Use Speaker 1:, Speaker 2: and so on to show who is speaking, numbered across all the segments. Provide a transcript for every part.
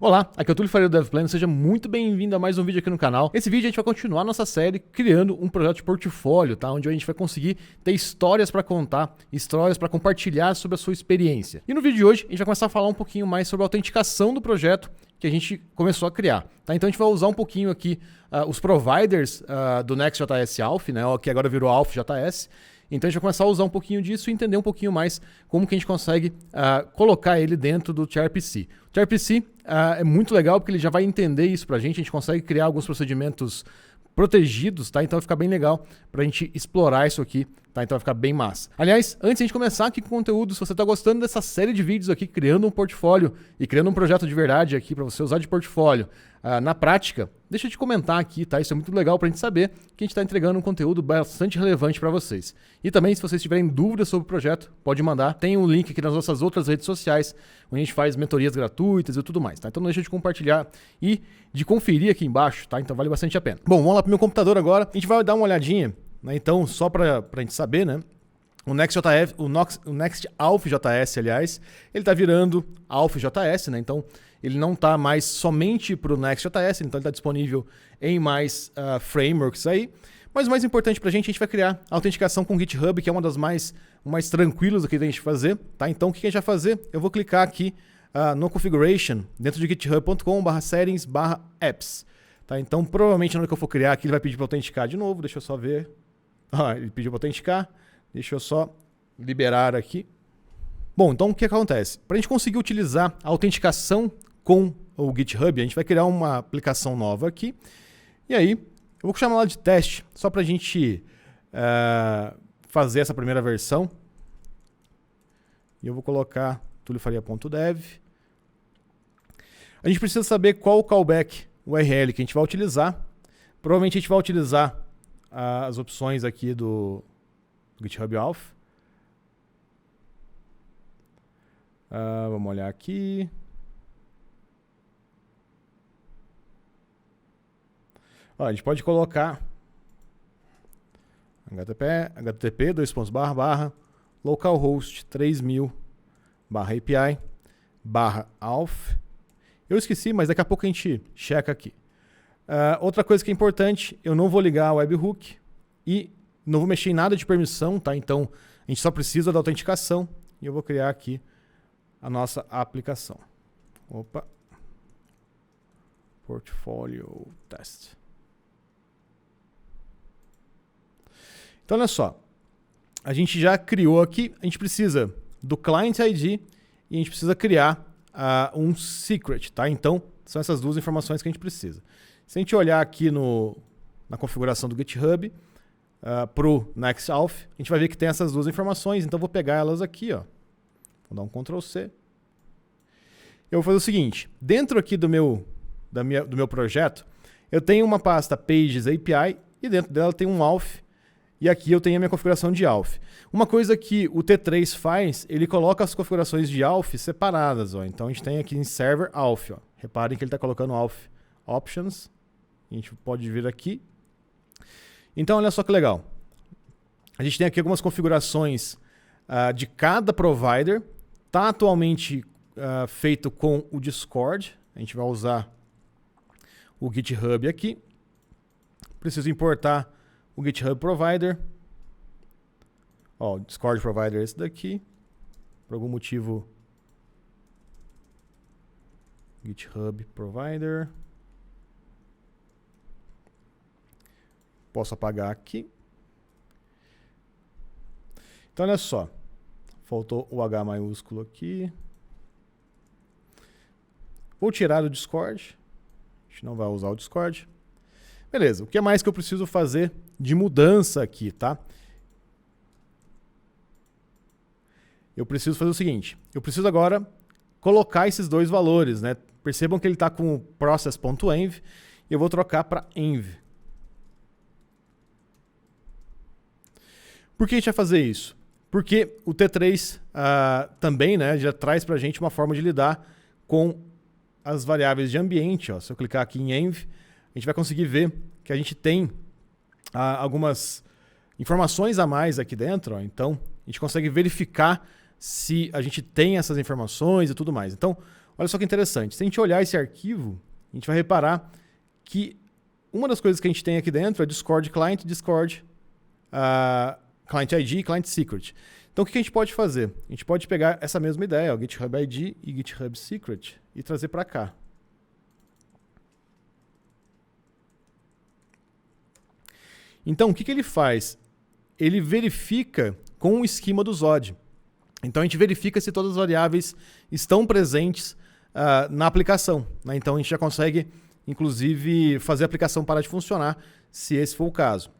Speaker 1: Olá, aqui é o Túlio Faria do DevPlano, seja muito bem-vindo a mais um vídeo aqui no canal. Esse vídeo a gente vai continuar nossa série criando um projeto de portfólio, tá? Onde a gente vai conseguir ter histórias para contar, histórias para compartilhar sobre a sua experiência. E no vídeo de hoje a gente vai começar a falar um pouquinho mais sobre a autenticação do projeto que a gente começou a criar, tá? Então a gente vai usar um pouquinho aqui os providers do Next.js Auth, né? Que agora virou Auth.js. Então a gente vai começar a usar um pouquinho disso e entender um pouquinho mais como que a gente consegue colocar ele dentro do gRPC. O gRPC é muito legal porque ele já vai entender isso pra gente consegue criar alguns procedimentos protegidos, tá? Então vai ficar bem legal pra gente explorar isso aqui, tá? Então vai ficar bem massa. Aliás, antes de a gente começar aqui com o conteúdo, se você tá gostando dessa série de vídeos aqui, criando um portfólio e criando um projeto de verdade aqui pra você usar de portfólio na prática, deixa eu te comentar aqui, tá? Isso é muito legal pra gente saber que a gente tá entregando um conteúdo bastante relevante pra vocês. E também, se vocês tiverem dúvidas sobre o projeto, pode mandar. Tem um link aqui nas nossas outras redes sociais, onde a gente faz mentorias gratuitas e tudo mais, tá? Então não deixa de compartilhar e de conferir aqui embaixo, tá? Então vale bastante a pena. Bom, vamos lá pro meu computador agora. A gente vai dar uma olhadinha, né? Então, só pra gente saber, né? O Next Auth.js, aliás, ele tá virando Auth.js, né? Então, ele não tá mais somente pro Next.js, então ele tá disponível em mais frameworks aí. Mas o mais importante pra gente vai criar a autenticação com o GitHub, que é uma das mais tranquilas aqui da gente fazer, tá? Então, o que a gente vai fazer? Eu vou clicar aqui no Configuration, dentro de github.com/settings/apps. Tá? Então, provavelmente, na hora que eu for criar aqui, ele vai pedir para autenticar de novo. Deixa eu só ver. Ele pediu para autenticar. Deixa eu só liberar aqui. Bom, então o que acontece? Para a gente conseguir utilizar a autenticação com o GitHub, a gente vai criar uma aplicação nova aqui. E aí, eu vou chamar ela de teste, só para a gente fazer essa primeira versão. E eu vou colocar tuliofaria.dev. A gente precisa saber qual o callback URL que a gente vai utilizar. Provavelmente a gente vai utilizar as opções aqui do GitHub Auth. Vamos olhar aqui. A gente pode colocar http://localhost 3000/API/auth. Eu esqueci, mas daqui a pouco a gente checa aqui. Outra coisa que é importante, eu não vou ligar a webhook e não vou mexer em nada de permissão, tá? Então, a gente só precisa da autenticação e eu vou criar aqui a nossa aplicação. Opa. Portfolio test. Então, olha só. A gente já criou aqui, a gente precisa do client ID e a gente precisa criar um secret, tá? Então, são essas duas informações que a gente precisa. Se a gente olhar aqui na configuração do GitHub, para o Next Auth, a gente vai ver que tem essas duas informações, então eu vou pegar elas aqui, ó. Vou dar um Ctrl C. Eu vou fazer o seguinte, dentro aqui do meu projeto, eu tenho uma pasta Pages API e dentro dela tem um Auth, e aqui eu tenho a minha configuração de Auth. Uma coisa que o T3 faz, ele coloca as configurações de Auth separadas, ó. Então a gente tem aqui em Server Auth, ó. Reparem que ele está colocando Auth Options. A gente pode vir aqui. Então, olha só que legal. A gente tem aqui algumas configurações de cada provider. Está atualmente feito com o Discord. A gente vai usar o GitHub aqui. Preciso importar o GitHub Provider. Ó, o Discord Provider é esse daqui. Por algum motivo, GitHub Provider. Posso apagar aqui. Então, olha só. Faltou o H maiúsculo aqui. Vou tirar o Discord. A gente não vai usar o Discord. Beleza. O que mais que eu preciso fazer de mudança aqui, tá? Eu preciso fazer o seguinte. Eu preciso agora colocar esses dois valores, né? Percebam que ele está com o process.env e eu vou trocar para env. Por que a gente vai fazer isso? Porque o T3 também, né, já traz para a gente uma forma de lidar com as variáveis de ambiente. Ó. Se eu clicar aqui em env, a gente vai conseguir ver que a gente tem algumas informações a mais aqui dentro. Ó. Então, a gente consegue verificar se a gente tem essas informações e tudo mais. Então, Olha só que interessante. Se a gente olhar esse arquivo, a gente vai reparar que uma das coisas que a gente tem aqui dentro é Discord Client, Discord Client ID e Client Secret. Então o que a gente pode fazer? A gente pode pegar essa mesma ideia, o GitHub ID e GitHub Secret, e trazer para cá. Então o que ele faz? Ele verifica com o esquema do Zod. Então a gente verifica se todas as variáveis estão presentes na aplicação, né? Então a gente já consegue, inclusive, fazer a aplicação parar de funcionar, se esse for o caso.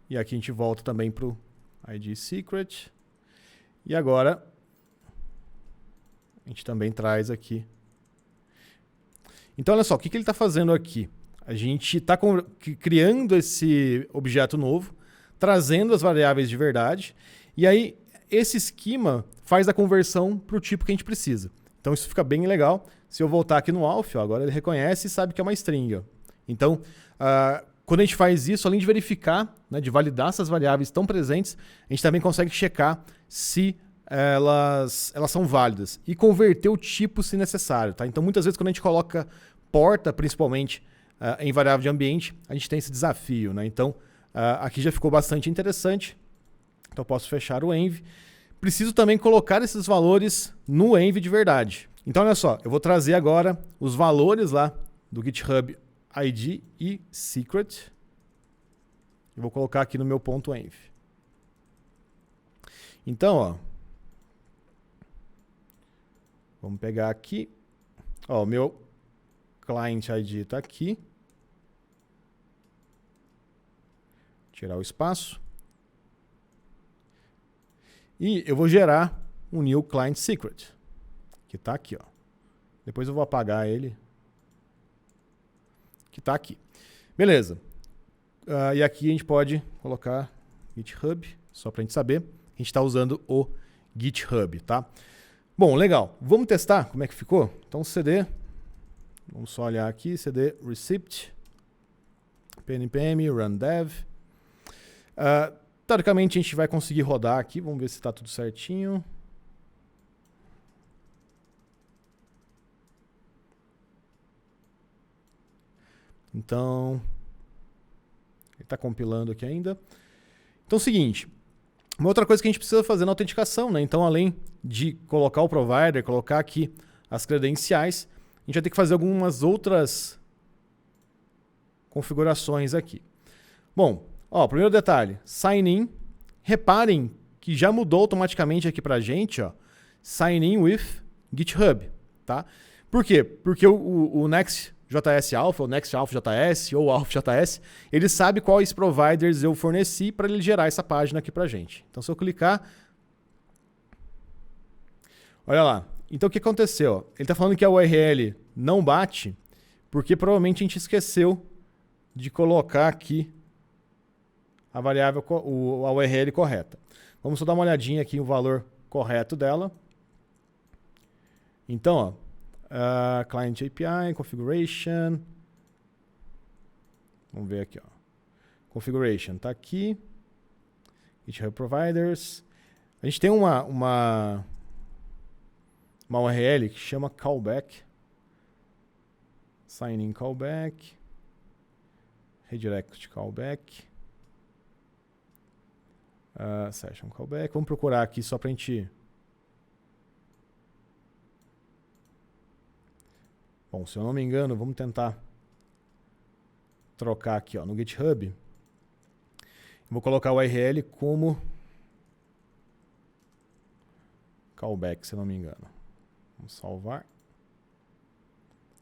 Speaker 1: E aqui a gente volta também para o ID Secret. E agora a gente também traz aqui. Então olha só, o que ele está fazendo aqui? A gente está criando esse objeto novo, trazendo as variáveis de verdade, e aí esse esquema faz a conversão para o tipo que a gente precisa. Então isso fica bem legal. Se eu voltar aqui no Alf, ó, agora ele reconhece e sabe que é uma string. Ó. Então, quando a gente faz isso, além de verificar, né, de validar se as variáveis estão presentes, a gente também consegue checar se elas são válidas e converter o tipo se necessário. Tá? Então muitas vezes quando a gente coloca porta, principalmente, em variável de ambiente, a gente tem esse desafio. Né? Então aqui já ficou bastante interessante. Então eu posso fechar o env. Preciso também colocar esses valores no env de verdade. Então olha só, eu vou trazer agora os valores lá do GitHub ID e Secret. Eu vou colocar aqui no meu ponto .env. Então, ó, vamos pegar aqui. Ó, o meu client ID está aqui. Tirar o espaço. E eu vou gerar um new client secret, que está aqui, ó. Depois eu vou apagar ele, que está aqui. Beleza. E aqui a gente pode colocar GitHub, só para a gente saber. A gente está usando o GitHub, tá? Bom, legal. Vamos testar como é que ficou? Então cd, vamos só olhar aqui, cd receipt, pnpm, run dev. Teoricamente a gente vai conseguir rodar aqui, vamos ver se está tudo certinho. Então, ele está compilando aqui ainda. Então é o seguinte, uma outra coisa que a gente precisa fazer na autenticação, né? Então além de colocar o provider, colocar aqui as credenciais, a gente vai ter que fazer algumas outras configurações aqui. Bom, ó, primeiro detalhe, sign in. Reparem que já mudou automaticamente aqui pra gente, ó, sign in with GitHub, tá? Por quê? Porque o Next.js Alpha, ou Next Alpha JS, ou Alpha.js, ele sabe quais providers eu forneci para ele gerar essa página aqui pra gente. Então se eu clicar, olha lá. Então o que aconteceu? Ele está falando que a URL não bate, porque provavelmente a gente esqueceu de colocar aqui a variável, a URL correta. Vamos só dar uma olhadinha aqui no valor correto dela. Então, ó, Client API, Configuration. Vamos ver aqui, ó. Configuration está aqui. GitHub Providers. A gente tem uma URL que chama callback. Sign in callback. Redirect callback. Session callback. Vamos procurar aqui só para a gente... Bom, se eu não me engano, vamos tentar trocar aqui, ó, no GitHub. Vou colocar o URL como callback, se eu não me engano. Vamos salvar.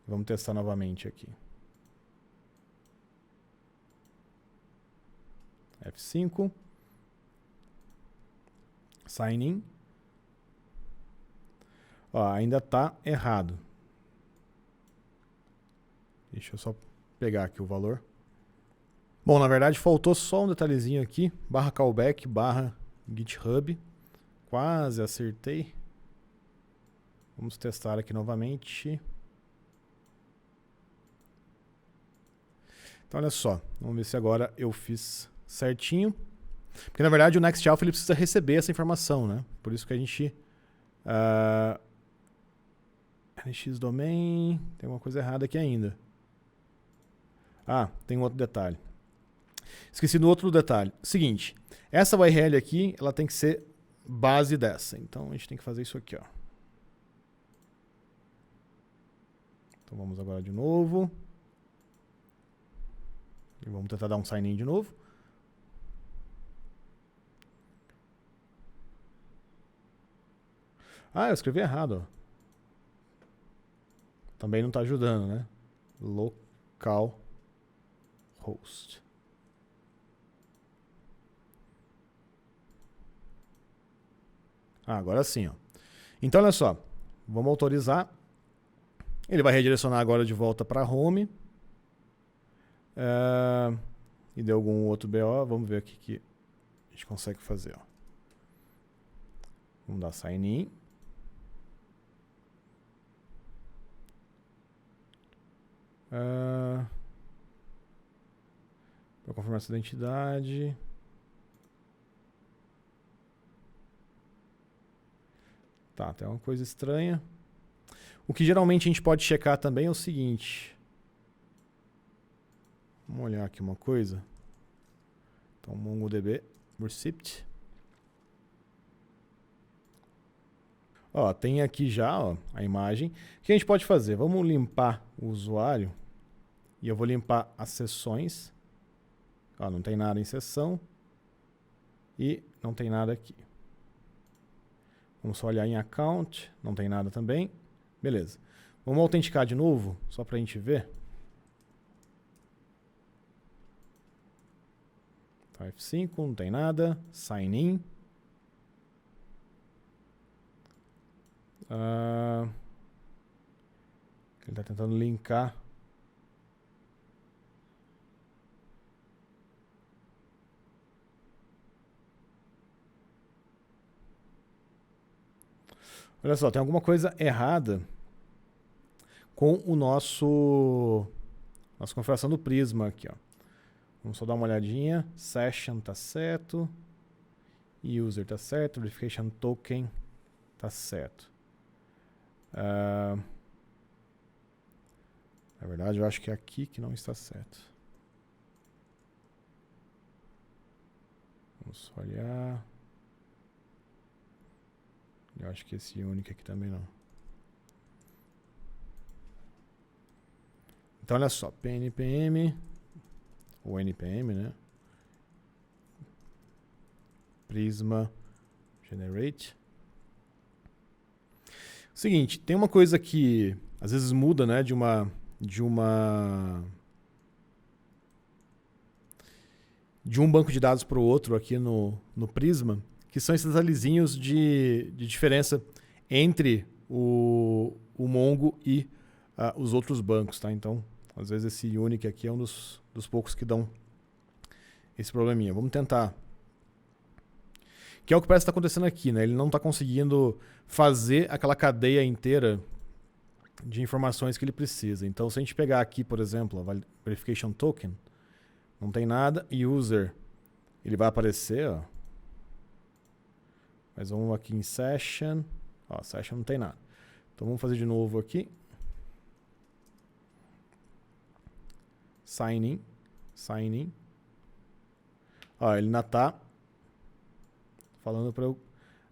Speaker 1: Vamos testar novamente aqui. F5. Sign in. Ó, ainda está errado. Deixa eu só pegar aqui o valor. Bom, na verdade faltou só um detalhezinho aqui. Barra callback, barra GitHub. Quase acertei. Vamos testar aqui novamente. Então olha só. Vamos ver se agora eu fiz certinho. Porque na verdade o Next Alpha ele precisa receber essa informação, né? Por isso que a gente NX domain, tem uma coisa errada aqui ainda. Ah, tem um outro detalhe. Esqueci do outro detalhe. Seguinte, essa URL aqui, ela tem que ser base dessa. Então a gente tem que fazer isso aqui, ó. Então vamos agora de novo. E vamos tentar dar um sign in de novo. Ah, eu escrevi errado, ó. Também não está ajudando, né? Localhost. Ah, agora sim, ó. Então, olha só. Vamos autorizar. Ele vai redirecionar agora de volta para home. E deu algum outro BO. Vamos ver o que a gente consegue fazer, ó. Vamos dar sign in. Para confirmar essa identidade. Tá, tem uma coisa estranha. O que geralmente a gente pode checar também é o seguinte. Vamos olhar aqui uma coisa. Então, MongoDB receipt. Ó, tem aqui já, ó, a imagem. O que a gente pode fazer? Vamos limpar o usuário. E eu vou limpar as sessões. Ó, não tem nada em sessão. E não tem nada aqui. Vamos só olhar em account. Não tem nada também. Beleza. Vamos autenticar de novo, só para a gente ver. Tá, F5, não tem nada. Sign in. Ele está tentando linkar. Olha só, tem alguma coisa errada com o nossa configuração do Prisma aqui, ó. Vamos só dar uma olhadinha. Session tá certo. User tá certo. Verification token tá certo. Na verdade, eu acho que é aqui que não está certo. Vamos só olhar. Eu acho que esse único aqui também não. Então, olha só. PNPM. Ou NPM, né? Prisma Generate. Seguinte, tem uma coisa que às vezes muda, né? De um banco de dados para o outro aqui no Prisma, que são esses detalhezinhos de diferença entre o Mongo e os outros bancos, tá? Então, às vezes esse unique aqui é um dos poucos que dão esse probleminha. Vamos tentar. Que é o que parece estar acontecendo aqui, né? Ele não está conseguindo fazer aquela cadeia inteira de informações que ele precisa. Então, se a gente pegar aqui, por exemplo, a verification token, não tem nada, e user, ele vai aparecer, ó. Mas vamos aqui em session, ó, session não tem nada. Então vamos fazer de novo aqui. Sign in, sign in. Ó, ele ainda está falando para eu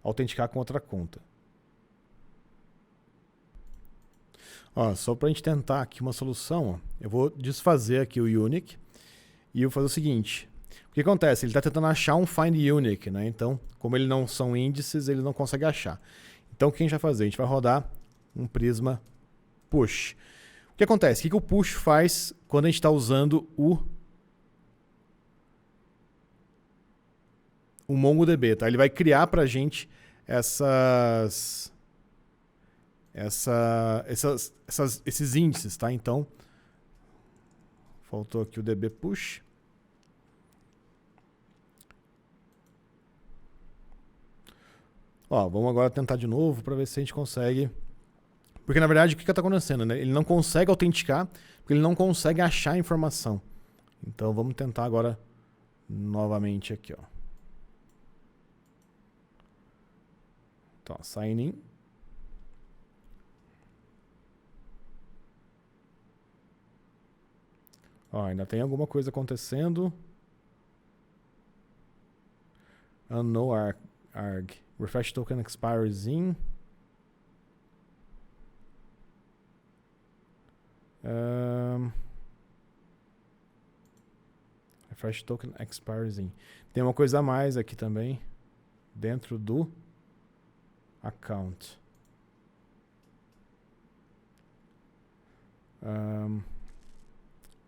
Speaker 1: autenticar com outra conta. Ó, só para a gente tentar aqui uma solução, ó, eu vou desfazer aqui o unique e eu vou fazer o seguinte. O que acontece? Ele está tentando achar um find unique, né? Então, como ele não são índices, ele não consegue achar. Então, o que a gente vai fazer? A gente vai rodar um Prisma push. O que acontece? O que o push faz quando a gente está usando o MongoDB, tá? Ele vai criar para a gente esses índices, tá? Então, faltou aqui o DB push. Ó, vamos agora tentar de novo para ver se a gente consegue. Porque na verdade o que está acontecendo, né? Ele não consegue autenticar, porque ele não consegue achar a informação. Então vamos tentar agora novamente aqui, ó. Então, sign in. Ó, ainda tem alguma coisa acontecendo. Unknown arg. Refresh token expires in. Refresh token expires in. Tem uma coisa a mais aqui também. Dentro do account.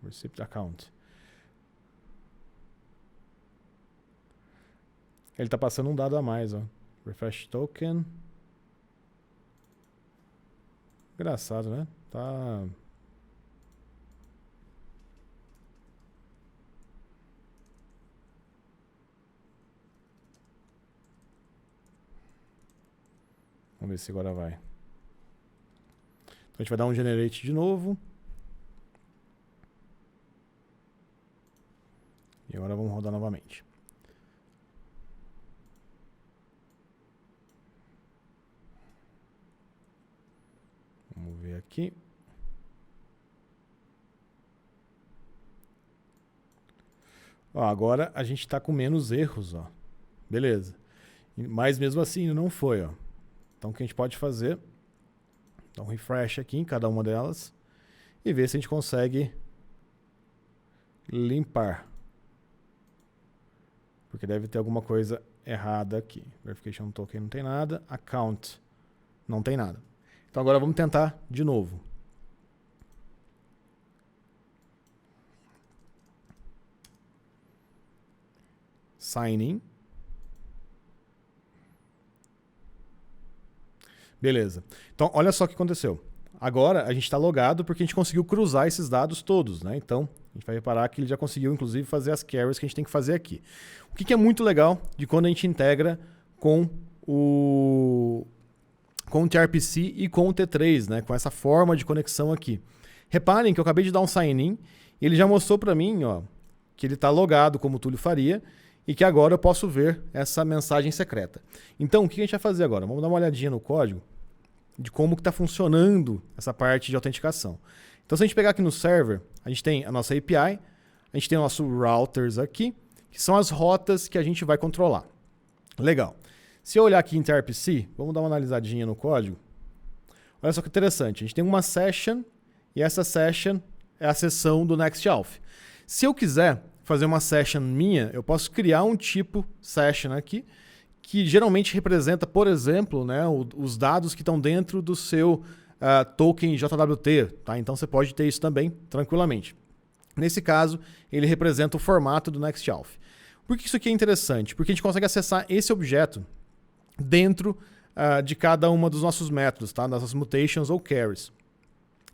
Speaker 1: Receipt account. Ele está passando um dado a mais, ó. Refresh token. Engraçado, né? Tá. Vamos ver se agora vai. Então a gente vai dar um generate de novo. E agora vamos rodar novamente. Vamos ver aqui. Ó, agora a gente está com menos erros, ó. Beleza. Mas mesmo assim não foi, ó. Então o que a gente pode fazer? Dar um refresh aqui em cada uma delas e ver se a gente consegue limpar. Porque deve ter alguma coisa errada aqui. Verification token não tem nada. Account não tem nada. Então agora vamos tentar de novo. Sign in. Beleza. Então olha só o que aconteceu. Agora a gente está logado porque a gente conseguiu cruzar esses dados todos, né? Então a gente vai reparar que ele já conseguiu inclusive fazer as carries que a gente tem que fazer aqui. O que é muito legal de quando a gente integra com o TRPC e com o T3, né? Com essa forma de conexão aqui. Reparem que eu acabei de dar um sign-in e ele já mostrou para mim, ó, que ele está logado como o Túlio faria e que agora eu posso ver essa mensagem secreta. Então, o que a gente vai fazer agora? Vamos dar uma olhadinha no código de como que está funcionando essa parte de autenticação. Então, se a gente pegar aqui no server, a gente tem a nossa API, a gente tem o nosso routers aqui, que são as rotas que a gente vai controlar. Legal. Se eu olhar aqui em TRPC, vamos dar uma analisadinha no código. Olha só que interessante. A gente tem uma session e essa session é a sessão do NextAuth. Se eu quiser fazer uma session minha, eu posso criar um tipo session aqui, que geralmente representa, por exemplo, né, os dados que estão dentro do seu token JWT. Tá? Então você pode ter isso também tranquilamente. Nesse caso, ele representa o formato do NextAuth. Por que isso aqui é interessante? Porque a gente consegue acessar esse objeto dentro de cada uma dos nossos métodos, tá? Das nossas mutations ou carries.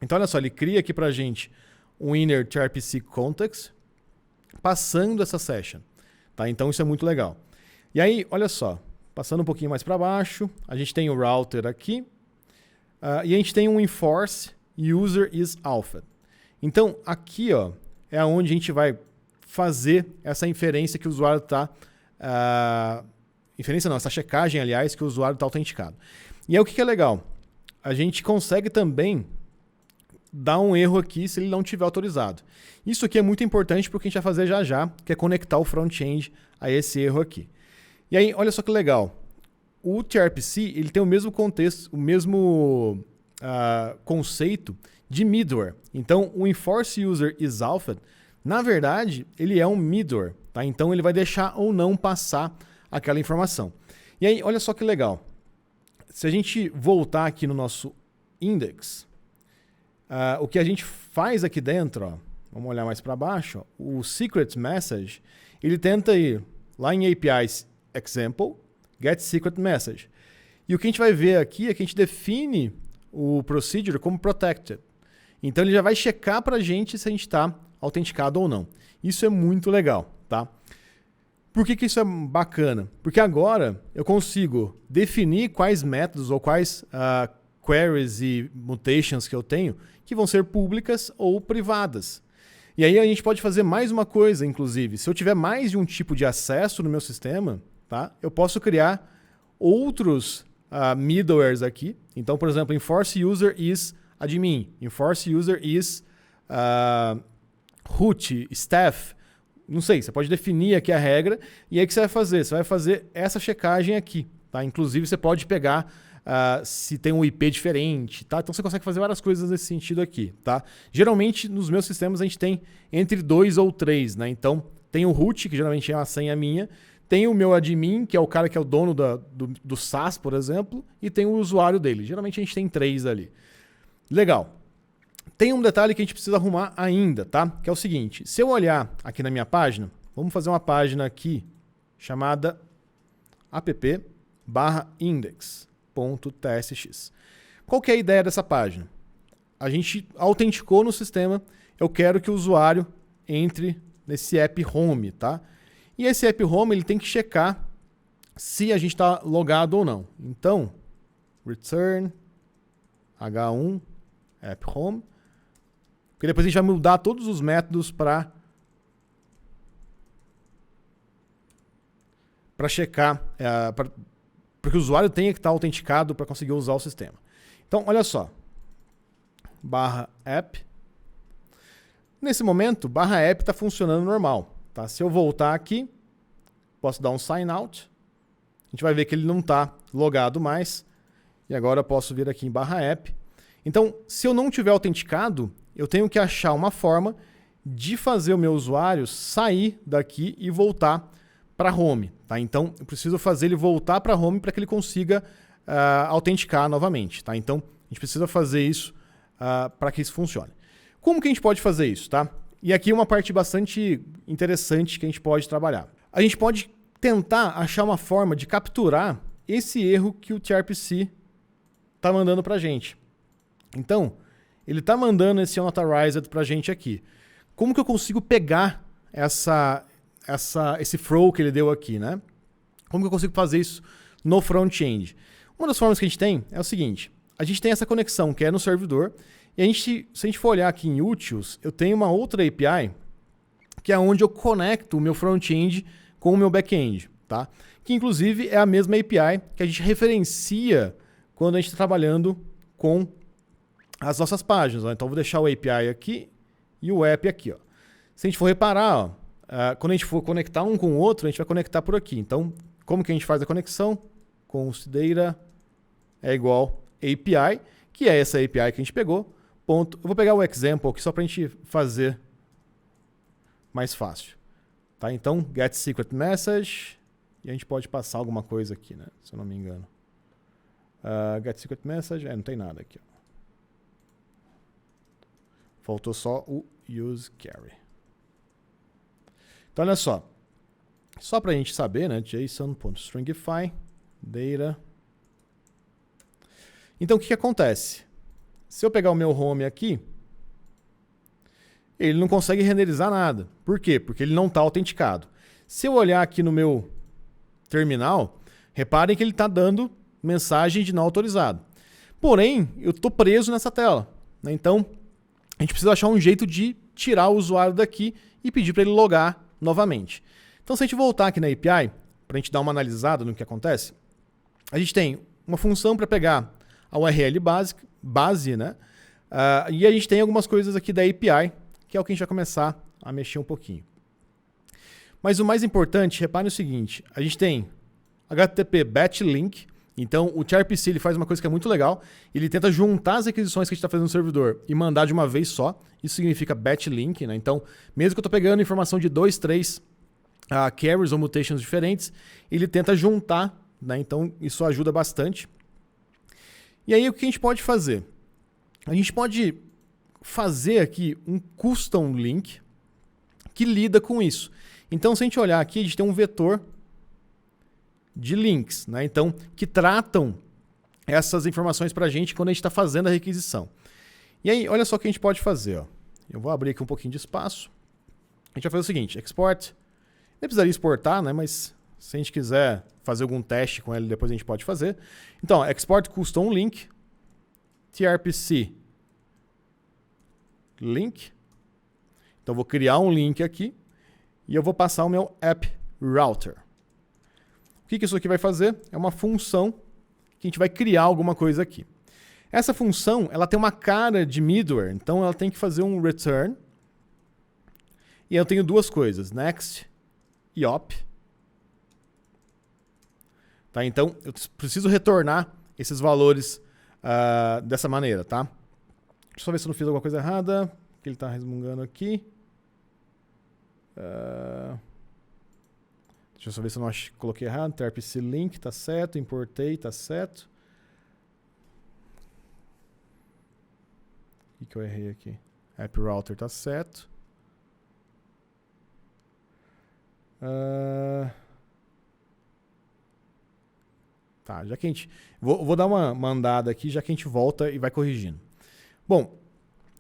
Speaker 1: Então, olha só, ele cria aqui para a gente um inner TRPC context, passando essa session. Tá? Então, isso é muito legal. E aí, olha só, passando um pouquinho mais para baixo, a gente tem o router aqui, e a gente tem um enforce user is alpha. Então, aqui ó, é onde a gente vai fazer essa inferência que o usuário está... inferência não, essa checagem, aliás, que o usuário está autenticado. E aí o que é legal? A gente consegue também dar um erro aqui se ele não tiver autorizado. Isso aqui é muito importante porque a gente vai fazer já já, que é conectar o front-end a esse erro aqui. E aí, olha só que legal. O TRPC ele tem o mesmo contexto, o mesmo conceito de middleware. Então, o enforce user is alpha, na verdade, ele é um middleware. Tá? Então, ele vai deixar ou não passar aquela informação. E aí, olha só que legal. Se a gente voltar aqui no nosso index, o que a gente faz aqui dentro, ó, vamos olhar mais para baixo, ó, o secret message, ele tenta ir lá em APIs example, get secret message. E o que a gente vai ver aqui é que a gente define o procedure como protected. Então ele já vai checar para a gente se a gente está autenticado ou não. Isso é muito legal, tá? Por que isso é bacana? Porque agora eu consigo definir quais métodos ou quais queries e mutations que eu tenho que vão ser públicas ou privadas. E aí a gente pode fazer mais uma coisa, inclusive. Se eu tiver mais de um tipo de acesso no meu sistema, tá? Eu posso criar outros middlewares aqui. Então, por exemplo, enforce user is admin, enforce user is root, staff, não sei, você pode definir aqui a regra e aí o que você vai fazer? Você vai fazer essa checagem aqui, tá? Inclusive você pode pegar se tem um IP diferente, tá? Então você consegue fazer várias coisas nesse sentido aqui, tá? Geralmente nos meus sistemas a gente tem entre 2 ou 3, né? Então tem o root, que geralmente é uma senha minha, tem o meu admin, que é o cara que é o dono do SaaS, por exemplo, e tem o usuário dele. Geralmente a gente tem 3 ali. Legal. Tem um detalhe que a gente precisa arrumar ainda, tá? Que é o seguinte, se eu olhar aqui na minha página, vamos fazer uma página aqui chamada app/index.tsx. Qual que é a ideia dessa página? A gente autenticou no sistema, eu quero que o usuário entre nesse app home, tá? E esse app home ele tem que checar se a gente está logado ou não. Então, return h1 app home, porque depois a gente vai mudar todos os métodos para checar, para que o usuário tenha que estar autenticado para conseguir usar o sistema. Então, olha só, /app. Nesse momento, /app está funcionando normal. Tá? Se eu voltar aqui, posso dar um sign out. A gente vai ver que ele não está logado mais. E agora eu posso vir aqui em /app. Então, se eu não tiver autenticado, eu tenho que achar uma forma de fazer o meu usuário sair daqui e voltar para home. Tá? Então, eu preciso fazer ele voltar para home para que ele consiga autenticar novamente. Tá? Então, a gente precisa fazer isso para que isso funcione. Como que a gente pode fazer isso? Tá? E aqui uma parte bastante interessante que a gente pode trabalhar. A gente pode tentar achar uma forma de capturar esse erro que o TRPC está mandando para a gente. Então, ele está mandando esse unauthorized para a gente aqui. Como que eu consigo pegar esse throw que ele deu aqui, né? Como que eu consigo fazer isso no front-end? Uma das formas que a gente tem é o seguinte. A gente tem essa conexão que é no servidor. E se a gente for olhar aqui em Utils, eu tenho uma outra API que é onde eu conecto o meu front-end com o meu back-end, tá? Que inclusive é a mesma API que a gente referencia quando a gente está trabalhando com as nossas páginas. Ó. Então, eu vou deixar o API aqui e o app aqui. Ó. Se a gente for reparar, ó, quando a gente for conectar um com o outro, a gente vai conectar por aqui. Então, como que a gente faz a conexão? Const data é igual API, que é essa API que a gente pegou. Ponto. Eu vou pegar o example aqui só para a gente fazer mais fácil. Tá? Então, get secret message. E a gente pode passar alguma coisa aqui, né? Se eu não me engano. Get secret message. Não tem nada aqui. Ó. Faltou só o use carry. Então, olha só. Só para a gente saber, né? JSON.stringify data. Então, o que acontece? Se eu pegar o meu home aqui, ele não consegue renderizar nada. Por quê? Porque ele não está autenticado. Se eu olhar aqui no meu terminal, reparem que ele está dando mensagem de não autorizado. Porém, eu estou preso nessa tela. Né? Então, a gente precisa achar um jeito de tirar o usuário daqui e pedir para ele logar novamente. Então, se a gente voltar aqui na API, para a gente dar uma analisada no que acontece, a gente tem uma função para pegar a URL base, né? E a gente tem algumas coisas aqui da API, que é o que a gente vai começar a mexer um pouquinho. Mas o mais importante, reparem o seguinte, a gente tem HTTP batch link, então o TRPC ele faz uma coisa que é muito legal, ele tenta juntar as requisições que a gente está fazendo no servidor e mandar de uma vez só, isso significa batch link, né? Então, mesmo que eu estou pegando informação de 2, 3 carries ou mutations diferentes, ele tenta juntar, né? Então isso ajuda bastante. E aí o que a gente pode fazer? A gente pode fazer aqui um custom link que lida com isso. Então, se a gente olhar aqui, a gente tem um vetor de links, né? Então, que tratam essas informações para a gente quando a gente está fazendo a requisição. E aí, olha só o que a gente pode fazer. Ó. Eu vou abrir aqui um pouquinho de espaço. A gente vai fazer o seguinte, export. Nem precisaria exportar, né? Mas se a gente quiser fazer algum teste com ele, depois a gente pode fazer. Então, export custom link, trpc link. Então, eu vou criar um link aqui e eu vou passar o meu app router. O que isso aqui vai fazer? É uma função que a gente vai criar alguma coisa aqui. Essa função ela tem uma cara de middleware, então ela tem que fazer um return E eu tenho duas coisas, next e op. Tá? Então, eu preciso retornar esses valores dessa maneira, tá? Deixa eu só ver se eu não fiz alguma coisa errada, que ele está resmungando aqui. Deixa eu só ver se eu não coloquei errado. Terpc link, tá certo. Importei, tá certo. O que eu errei aqui? App router tá certo. Tá, já que a gente... Vou dar uma mandada aqui, já que a gente volta e vai corrigindo. Bom,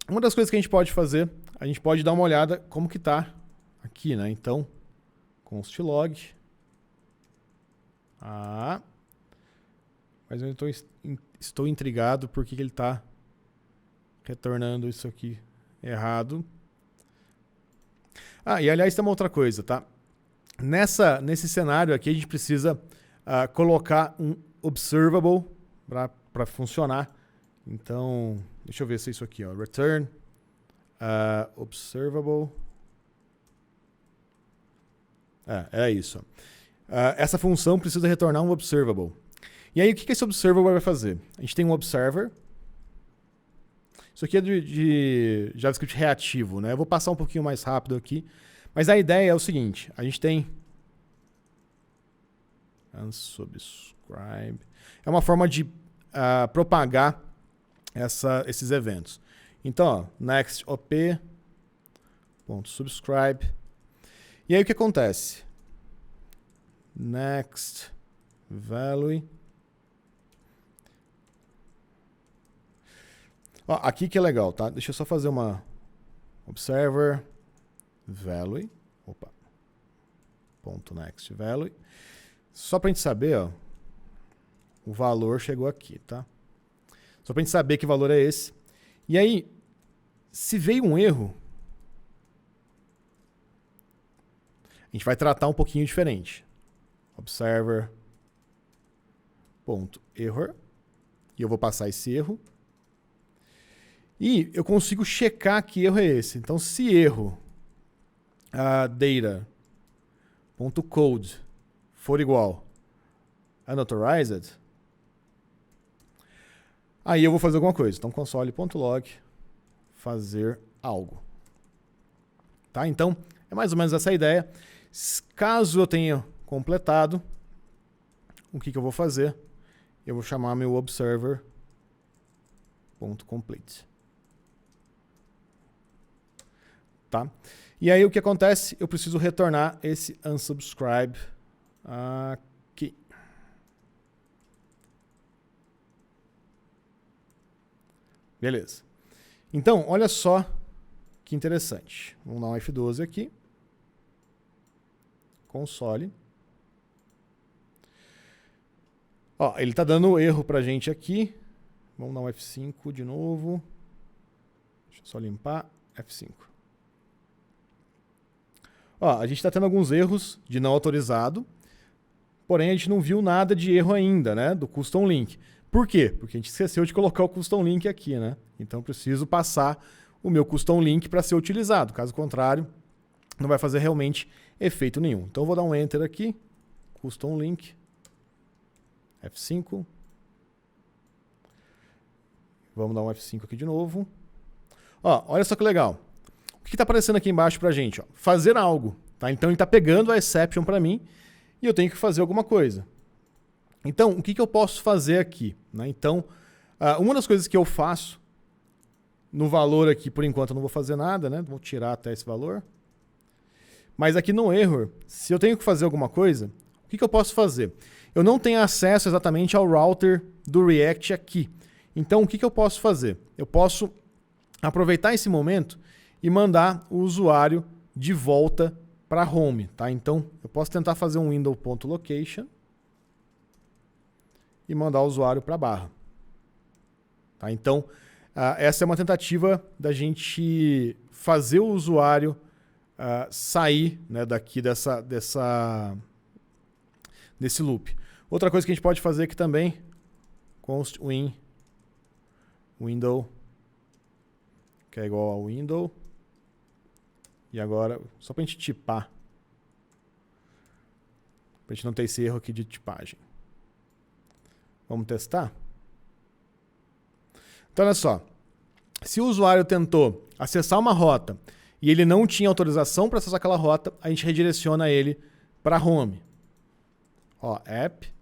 Speaker 1: uma das coisas que a gente pode fazer, a gente pode dar uma olhada como que tá aqui, né? Então, const log. Mas eu estou intrigado porque ele está retornando isso aqui errado. E aliás tem uma outra coisa, tá? Nesse cenário aqui a gente precisa colocar um observable para funcionar. Então, deixa eu ver se é isso aqui, ó. Return observable. É isso. Essa função precisa retornar um observable. E aí, o que esse observable vai fazer? A gente tem um observer. Isso aqui é de JavaScript reativo, né? Eu vou passar um pouquinho mais rápido aqui. Mas a ideia é o seguinte. A gente tem unsubscribe. É uma forma de propagar esses eventos. Então, ó, next op.subscribe. E aí o que acontece? Next value. Ó, aqui que é legal, tá? Deixa eu só fazer uma observer value. Opa. Ponto next value. Só pra gente saber, ó, o valor chegou aqui, tá? Só pra gente saber que valor é esse. E aí, se veio um erro, a gente vai tratar um pouquinho diferente. Observer ponto error. E eu vou passar esse erro. E eu consigo checar que erro é esse. Então, se erro data.code for igual unauthorized, aí eu vou fazer alguma coisa. Então, console.log fazer algo. Tá? Então, é mais ou menos essa a ideia. Caso eu tenha completado, o que eu vou fazer? Eu vou chamar meu observer.complete. Tá? E aí o que acontece? Eu preciso retornar esse unsubscribe aqui. Beleza. Então, olha só que interessante. Vamos dar um F12 aqui. Console. Ó, ele está dando erro para a gente aqui. Vamos dar um F5 de novo. Deixa eu só limpar. F5. Ó, a gente está tendo alguns erros de não autorizado. Porém, a gente não viu nada de erro ainda, né? Do custom link. Por quê? Porque a gente esqueceu de colocar o custom link aqui, né? Então, eu preciso passar o meu custom link para ser utilizado. Caso contrário, não vai fazer realmente efeito nenhum. Então, eu vou dar um Enter aqui. Custom link. F5. Vamos dar um F5 aqui de novo. Ó, olha só que legal. O que está aparecendo aqui embaixo para a gente? Ó? Fazer algo. Tá? Então, ele está pegando a exception para mim e eu tenho que fazer alguma coisa. Então, o que eu posso fazer aqui? Né? Então, uma das coisas que eu faço no valor aqui, por enquanto eu não vou fazer nada, né? Vou tirar até esse valor. Mas aqui no error, se eu tenho que fazer alguma coisa, o que eu posso fazer? Eu não tenho acesso exatamente ao router do React aqui. Então, o que eu posso fazer? Eu posso aproveitar esse momento e mandar o usuário de volta para home. Tá? Então, eu posso tentar fazer um window.location e mandar o usuário para a barra. Tá? Então, essa é uma tentativa da gente fazer o usuário sair, né, daqui desse loop. Outra coisa que a gente pode fazer aqui também, const win window, que é igual ao window, E agora, só para a gente tipar, para a gente não ter esse erro aqui de tipagem. Vamos testar? Então, olha só. Se o usuário tentou acessar uma rota e ele não tinha autorização para acessar aquela rota, a gente redireciona ele para home. Ó, app.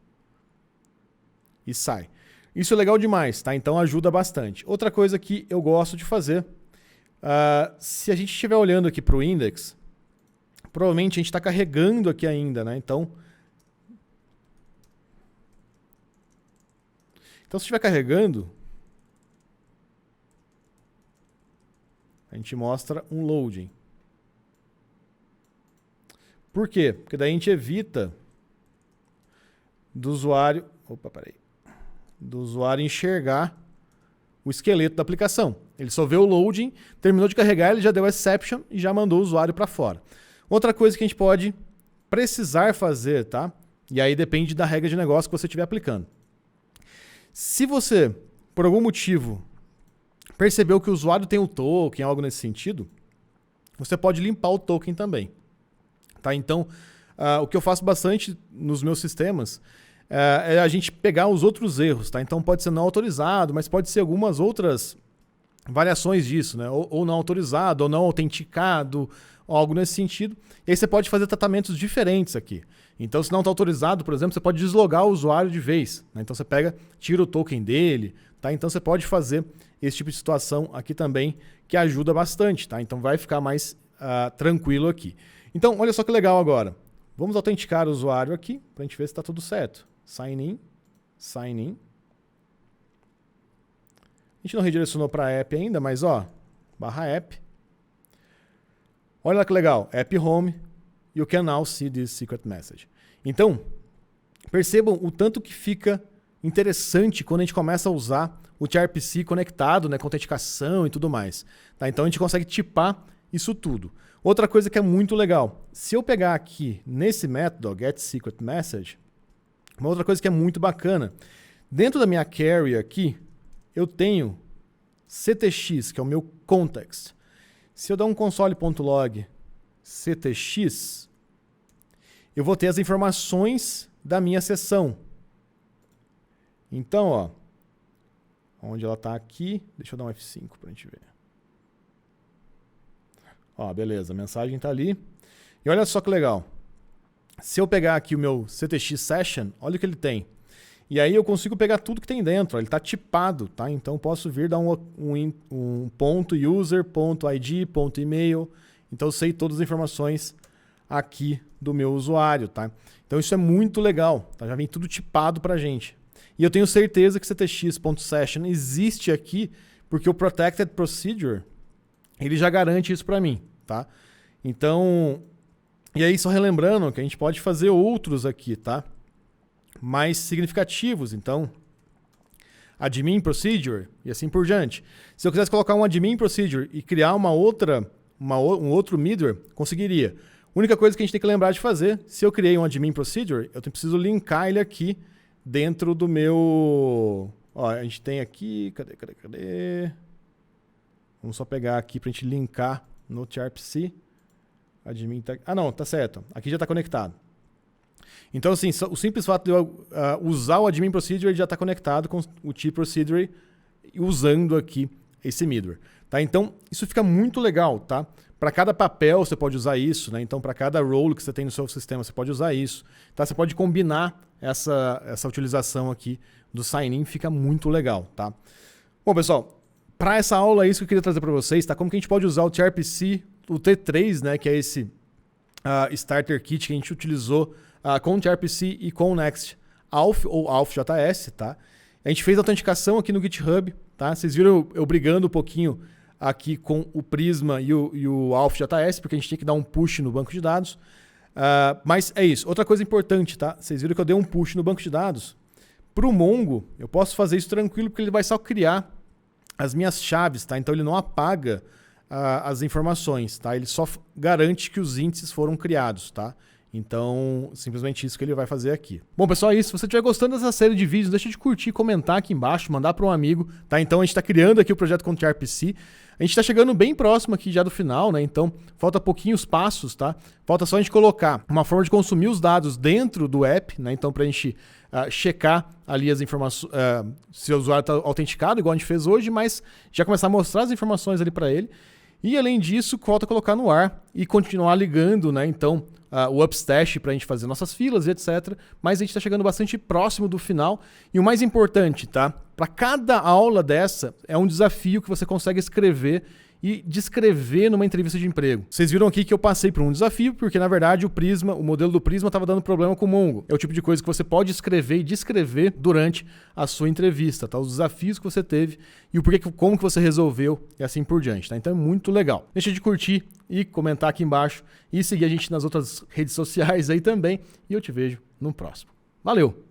Speaker 1: E sai. Isso é legal demais, tá? Então ajuda bastante. Outra coisa que eu gosto de fazer, se a gente estiver olhando aqui para o index, provavelmente a gente está carregando aqui ainda, né? Então se estiver carregando, a gente mostra um loading. Por quê? Porque daí a gente evita do usuário enxergar o esqueleto da aplicação. Ele só vê o loading, terminou de carregar, ele já deu exception e já mandou o usuário para fora. Outra coisa que a gente pode precisar fazer, tá? E aí depende da regra de negócio que você estiver aplicando. Se você, por algum motivo, percebeu que o usuário tem o token, algo nesse sentido, você pode limpar o token também. Tá? Então, o que eu faço bastante nos meus sistemas é a gente pegar os outros erros. Tá? Então, pode ser não autorizado, mas pode ser algumas outras variações disso, né? Ou não autorizado, ou não autenticado, ou algo nesse sentido. E aí você pode fazer tratamentos diferentes aqui. Então, se não está autorizado, por exemplo, você pode deslogar o usuário de vez. Né? Então, você tira o token dele. Tá? Então, você pode fazer esse tipo de situação aqui também, que ajuda bastante. Tá? Então, vai ficar mais tranquilo aqui. Então, olha só que legal agora. Vamos autenticar o usuário aqui, para a gente ver se está tudo certo. Sign in, sign in. A gente não redirecionou para a app ainda, mas /app. Olha lá que legal, app home, you can now see this secret message. Então, percebam o tanto que fica interessante quando a gente começa a usar o gRPC conectado, né, com autenticação e tudo mais. Tá? Então a gente consegue tipar isso tudo. Outra coisa que é muito legal, se eu pegar aqui nesse método, getSecretMessage, uma outra coisa que é muito bacana, dentro da minha query aqui, eu tenho ctx, que é o meu context. Se eu dar um console.log ctx, eu vou ter as informações da minha sessão. Então, onde ela está aqui, deixa eu dar um F5 para a gente ver. Beleza, a mensagem está ali. E olha só que legal. Se eu pegar aqui o meu ctx session, olha o que ele tem. E aí eu consigo pegar tudo que tem dentro. Ele está tipado, tá? Então eu posso vir dar um ponto user, ponto ID, ponto e-mail. Então eu sei todas as informações aqui do meu usuário, tá? Então isso é muito legal, tá? Já vem tudo tipado pra gente. E eu tenho certeza que ctx.session existe aqui porque o Protected Procedure, ele já garante isso para mim, tá? Então, e aí só relembrando que a gente pode fazer outros aqui, tá? Mais significativos, então, admin procedure e assim por diante. Se eu quisesse colocar um admin procedure e criar um outro middleware, conseguiria. A única coisa que a gente tem que lembrar de fazer, se eu criei um admin procedure, eu preciso linkar ele aqui dentro do meu... a gente tem aqui... Cadê? Vamos só pegar aqui para a gente linkar no gRPC. Admin não, tá certo. Aqui já está conectado. Então, assim, o simples fato de eu usar o admin procedure, ele já está conectado com o tprocedure usando aqui esse middleware. Tá? Então, isso fica muito legal, tá? Para cada papel você pode usar isso, né? Então, para cada role que você tem no seu sistema, você pode usar isso. Tá? Você pode combinar essa utilização aqui do sign-in, fica muito legal, tá? Bom, pessoal, para essa aula é isso que eu queria trazer para vocês, tá? Como que a gente pode usar o gRPC, o T3, né? Que é esse starter kit que a gente utilizou com o gRPC e com o Next Auth ou AuthJS, tá? A gente fez a autenticação aqui no GitHub, tá? Vocês viram eu brigando um pouquinho aqui com o Prisma e o AuthJS, porque a gente tinha que dar um push no banco de dados. Mas é isso. Outra coisa importante, tá? Vocês viram que eu dei um push no banco de dados. Para o Mongo, eu posso fazer isso tranquilo, porque ele vai só criar as minhas chaves, tá? Então ele não apaga as informações, tá? Ele só garante que os índices foram criados, tá? Então, simplesmente isso que ele vai fazer aqui. Bom, pessoal, é isso. Se você estiver gostando dessa série de vídeos, deixa de curtir, comentar aqui embaixo, mandar para um amigo, tá? Então, a gente está criando aqui o projeto Conte RPC. A gente está chegando bem próximo aqui já do final, né? Então, falta pouquinhos passos, tá? Falta só a gente colocar uma forma de consumir os dados dentro do app, né? Então, para a gente checar ali as informações, se o usuário está autenticado, igual a gente fez hoje, mas já começar a mostrar as informações ali para ele. E, além disso, falta colocar no ar e continuar ligando, né? Então, o Upstash para a gente fazer nossas filas e etc. Mas a gente está chegando bastante próximo do final. E o mais importante, tá? Para cada aula dessa, é um desafio que você consegue escrever e descrever numa entrevista de emprego. Vocês viram aqui que eu passei por um desafio, porque na verdade o modelo do Prisma estava dando problema com o Mongo. É o tipo de coisa que você pode escrever e descrever durante a sua entrevista, tá? Os desafios que você teve e o porquê, como que você resolveu e assim por diante, tá? Então é muito legal. Deixa de curtir e comentar aqui embaixo e seguir a gente nas outras redes sociais aí também. E eu te vejo no próximo. Valeu!